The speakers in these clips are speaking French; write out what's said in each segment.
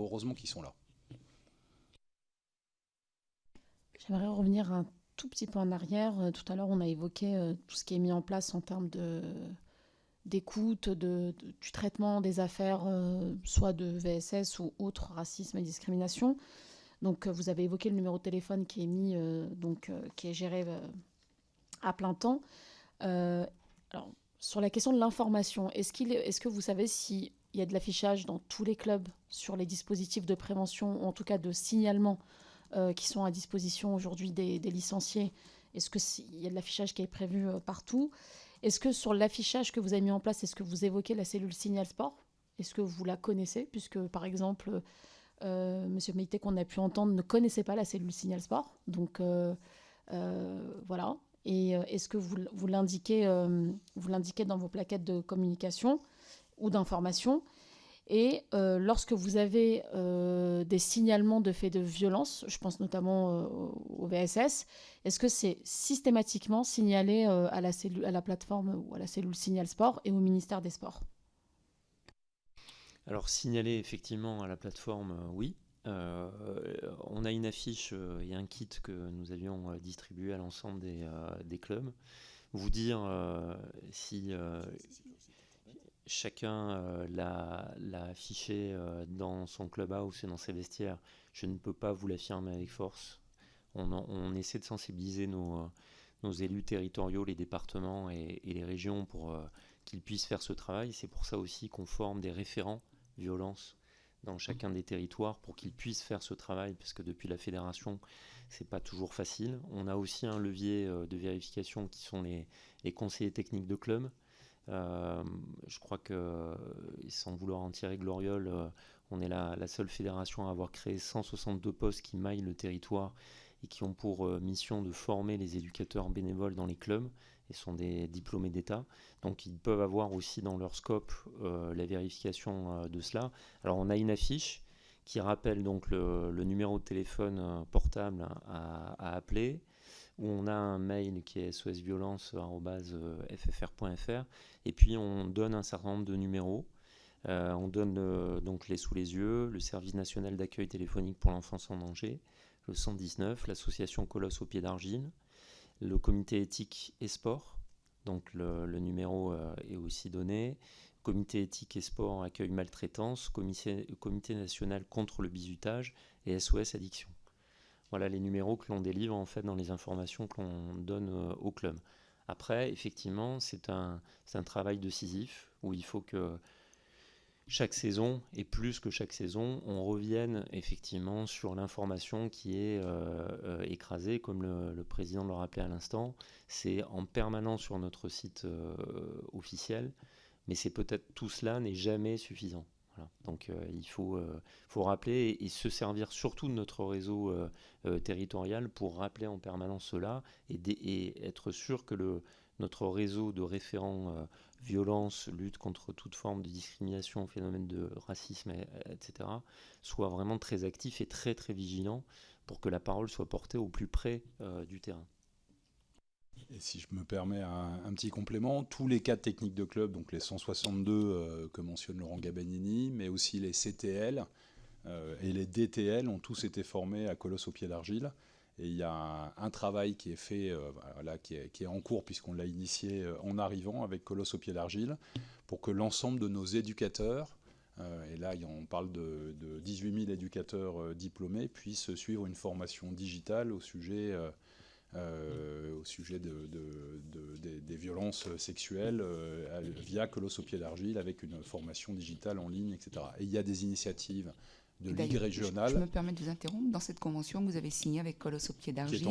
heureusement qu'ils sont là. J'aimerais revenir un tout petit peu en arrière. Tout à l'heure, on a évoqué tout ce qui est mis en place en termes d'écoute, du traitement des affaires, soit de VSS ou autres racisme et discrimination. Donc, vous avez évoqué le numéro de téléphone qui est mis, qui est géré à plein temps. Euh, alors, sur la question de l'information, est-ce que vous savez s'il y a de l'affichage dans tous les clubs sur les dispositifs de prévention, ou en tout cas de signalement, qui sont à disposition aujourd'hui des licenciés? Est-ce qu'il y a de l'affichage qui est prévu partout? Est-ce que sur l'affichage que vous avez mis en place, est-ce que vous évoquez la cellule Signal Sport? Est-ce que vous la connaissez? Puisque, par exemple, Monsieur Meïté, qu'on a pu entendre, ne connaissait pas la cellule Signal Sport. Donc, voilà. Et est-ce que vous l'indiquez dans vos plaquettes de communication ou d'information? Et lorsque vous avez des signalements de faits de violence, je pense notamment au VSS, est-ce que c'est systématiquement signalé à la plateforme ou à la cellule Signal Sport et au ministère des Sports? Alors signaler effectivement à la plateforme, oui. Euh, on a une affiche et un kit que nous avions distribué à l'ensemble des clubs. Vous dire si chacun l'a affiché dans son clubhouse et dans ses vestiaires, je ne peux pas vous l'affirmer avec force. On essaie de sensibiliser nos élus territoriaux, les départements et les régions pour qu'ils puissent faire ce travail. C'est pour ça aussi qu'on forme des référents violence dans chacun des territoires pour qu'ils puissent faire ce travail, parce que depuis la fédération, c'est pas toujours facile. On a aussi un levier de vérification qui sont les conseillers techniques de club. Je crois que, sans vouloir en tirer gloriole, on est la seule fédération à avoir créé 162 postes qui maillent le territoire et qui ont pour mission de former les éducateurs bénévoles dans les clubs et sont des diplômés d'État. Donc ils peuvent avoir aussi dans leur scope la vérification de cela. Alors on a une affiche qui rappelle donc le numéro de téléphone portable à appeler, où on a un mail qui est sosviolence@ffr.fr, et puis on donne un certain nombre de numéros. On donne donc les sous les yeux, le service national d'accueil téléphonique pour l'enfance en danger, le 119, l'association Colosse au pied d'argile, le comité éthique et sport, donc le numéro est aussi donné, comité éthique et sport accueil maltraitance, comité national contre le bizutage et SOS addiction. Voilà les numéros que l'on délivre en fait dans les informations que l'on donne au club. Après, effectivement, c'est un travail de Sisyphe où il faut que chaque saison, et plus que chaque saison, on revienne effectivement sur l'information qui est écrasée, comme le président le rappelait à l'instant. C'est en permanence sur notre site officiel, mais c'est peut-être tout cela n'est jamais suffisant. Voilà. Donc il faut rappeler et se servir surtout de notre réseau territorial pour rappeler en permanence cela et être sûr que notre réseau de référents violence, lutte contre toute forme de discrimination, phénomène de racisme, etc., soit vraiment très actif et très très vigilant pour que la parole soit portée au plus près du terrain. Et si je me permets un petit complément, tous les cadres techniques de club, donc les 162 que mentionne Laurent Gabanini, mais aussi les CTL et les DTL ont tous été formés à Colosse au pied d'argile. Et il y a un travail qui est fait, voilà, qui est en cours puisqu'on l'a initié en arrivant avec Colosse au pied d'argile, pour que l'ensemble de nos éducateurs, et là on parle de 18 000 éducateurs diplômés, puissent suivre une formation digitale au sujet des violences sexuelles via Colosse au pied d'argile avec une formation digitale en ligne, etc. Et il y a des initiatives de ligue Je régionale me permets de vous interrompre. Dans cette convention que vous avez signée avec Colosse au pied d'argile,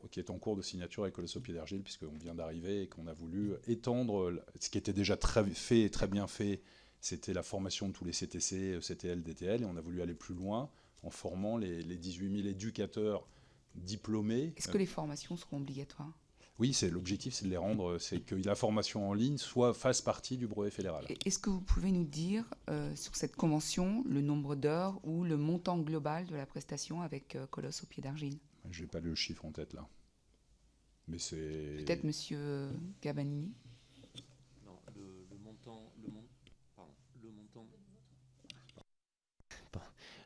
qui est en cours de signature avec Colosse au pied d'argile, puisqu'on vient d'arriver et qu'on a voulu étendre ce qui était déjà très fait, très bien fait, c'était la formation de tous les CTC, CTL, DTL, et on a voulu aller plus loin en formant les 18 000 éducateurs diplômés. est-ce que les formations seront obligatoires? Oui, l'objectif, c'est de les rendre, c'est que la formation en ligne fasse partie du brevet fédéral. Est-ce que vous pouvez nous dire sur cette convention le nombre d'heures ou le montant global de la prestation avec Colosse au pied d'argile? Je n'ai pas le chiffre en tête là. Mais c'est... Peut-être Monsieur Gabanini. Non, le montant, pardon,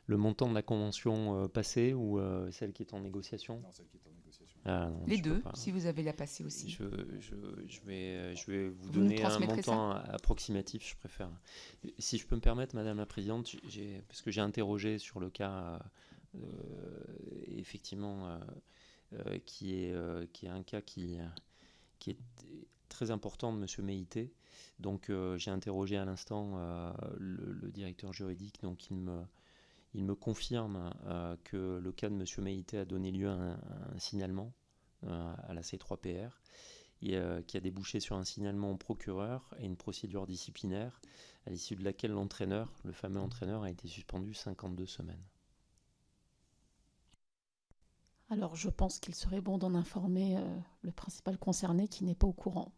Le montant de la convention passée ou celle qui est en négociation? Non, celle qui est en négociation. Ah, non, Les je peux deux, pas. si vous avez la passée aussi. Je vais vous Vous nous donner un transmettrez ça montant approximatif, je préfère. Si je peux me permettre, Madame la Présidente, parce que j'ai interrogé sur le cas, effectivement, qui est un cas qui est très important de Monsieur Meïté. Donc j'ai interrogé à l'instant le directeur juridique, donc il me confirme que le cas de Monsieur Meïté a donné lieu à un signalement à la C3PR, qui a débouché sur un signalement au procureur et une procédure disciplinaire, à l'issue de laquelle l'entraîneur, le fameux entraîneur, a été suspendu 52 semaines. Alors je pense qu'il serait bon d'en informer le principal concerné qui n'est pas au courant.